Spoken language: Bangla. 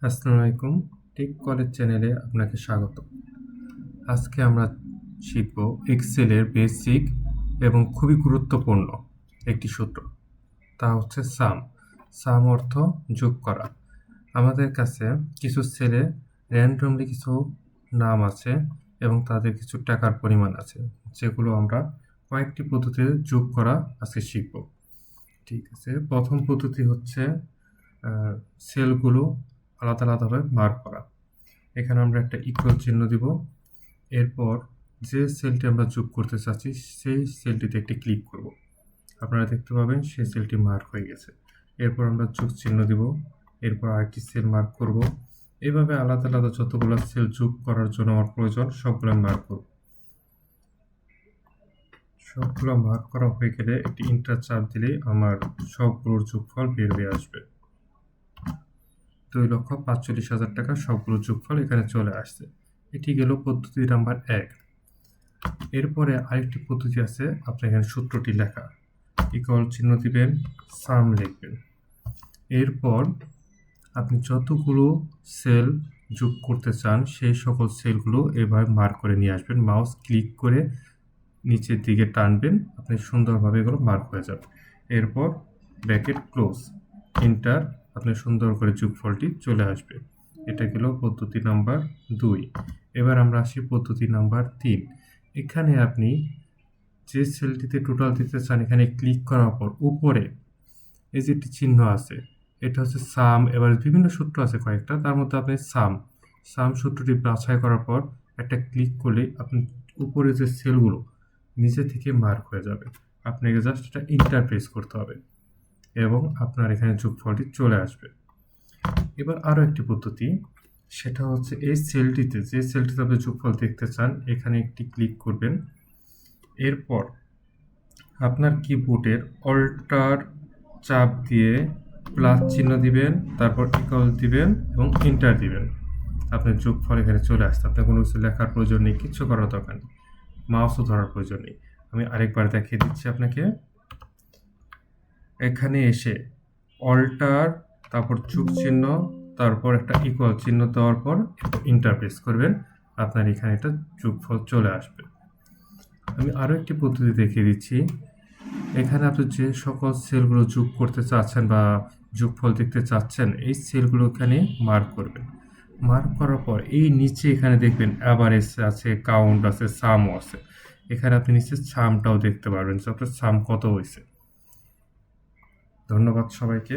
আসসালামু আলাইকুম। টেক কলেজ চ্যানেলে আপনাকে স্বাগত। আজকে আমরা শিখব এক্সেলের বেসিক এবং খুবই গুরুত্বপূর্ণ একটি সূত্র। তা হচ্ছে সাম। সাম অর্থ যোগ করা। আমাদের কাছে কিছু সেলে র্যান্ডমলি কিছু নাম আছে এবং তাদের কিছু টাকার পরিমাণ আছে, যেগুলো আমরা কয়েকটি পদ্ধতিতে যোগ করা আজকে শিখব। ঠিক আছে, প্রথম পদ্ধতি হচ্ছে সেলগুলো আলাদা আলাদাভাবে মার্ক করা। এখানে আমরা একটা ইকুয়াল চিহ্ন দিব। এরপর যে সেলটি আমরা যোগ করতে চাচ্ছি সেই সেলটিতে একটি ক্লিক করব। আপনারা দেখতে পাবেন সেই সেলটি মার্ক হয়ে গেছে। এরপর আমরা যোগ চিহ্ন দিব। এরপর আরেকটি সেল মার্ক করব। এইভাবে আলাদা আলাদা যতগুলো সেল যোগ করার জন্য আমার প্রয়োজন সবগুলো মার্ক করব। সবগুলো মার্ক করা হয়ে গেলে একটি ইন্টার চাপ দিলেই আমার সবগুলোর যোগফল বের হয়ে আসবে। 2,45,000 টাকা সবগুলো যোগফল এখানে চলে আসছে। এটি গেল পদ্ধতি নাম্বার 1। এরপরে আরেকটি পদ্ধতি আছে, আপনি এখানে সূত্রটি লেখা, ইকুয়াল চিহ্ন দিবেন, সাম লিখবেন। এরপর আপনি যতগুলো সেল যোগ করতে চান সেই সকল সেলগুলো এভাবে মার্ক করে নিয়ে আসবেন। মাউস ক্লিক করে নিচের দিকে টানবেন, আপনি সুন্দরভাবে এগুলো মার্ক হয়ে যাবে। এরপর ব্র্যাকেট ক্লোজ, এন্টার, আপনি সুন্দর করে যোগফলটি চলে আসবে। এটা গেল পদ্ধতি নাম্বার 2। এবার আমরা আসি পদ্ধতি নাম্বার 3। এখানে আপনি যে সেলটিতে টোটাল দিতে চান এখানে ক্লিক করার পর উপরে এই যে একটি চিহ্ন আছে, এটা হচ্ছে সাম। এবার বিভিন্ন সূত্র আছে কয়েকটা, তার মধ্যে আপনি সাম সূত্রটি বাছাই করার পর একটা ক্লিক করলে আপনি উপরে যে সেলগুলো নিচে থেকে মার্ক হয়ে যাবে। আপনাকে জাস্ট এটা ইন্টার প্রেস করতে হবে এবং আপনার এখানে যোগফলটি চলে আসবে। এবার আরও একটি পদ্ধতি, সেটা হচ্ছে এই সেলটিতে, যে সেলটিতে আপনি যোগফল দেখতে চান এখানে একটি ক্লিক করবেন। এরপর আপনার কিবোর্ডের অল্টার চাপ দিয়ে প্লাস চিহ্ন দিবেন, তারপর ইকুয়াল দিবেন এবং এন্টার দিবেন। আপনার যোগফল এখানে চলে আসছে। আপনার কোনো কিছু লেখার প্রয়োজন নেই, কিচ্ছু করার দরকার নেই, মাউসও ধরার প্রয়োজন নেই। আমি আরেকবার দেখিয়ে দিচ্ছি আপনাকে। এখানে এসে অল্টার, তারপর যোগ চিহ্ন, তারপর একটা ইকুয়াল চিহ্ন দেওয়ার পর এন্টার প্রেস করবেন, আপনার এখানে একটা যোগফল চলে আসবে। আমি আরও একটি পদ্ধতি দেখিয়ে দিচ্ছি। এখানে আপনি যে সকল সেলগুলো যোগ করতে চাচ্ছেন বা যোগফল দেখতে চাচ্ছেন এই সেলগুলো এখানে মার্ক করবেন। মার্ক করার পর এই নিচে এখানে দেখবেন অ্যাভারেজ আছে, কাউন্ট আছে, সামও আছে। এখানে আপনি নিচে সামটাও দেখতে পারবেন যে আপনার সাম কত হয়েছে। ধন্যবাদ সবাইকে।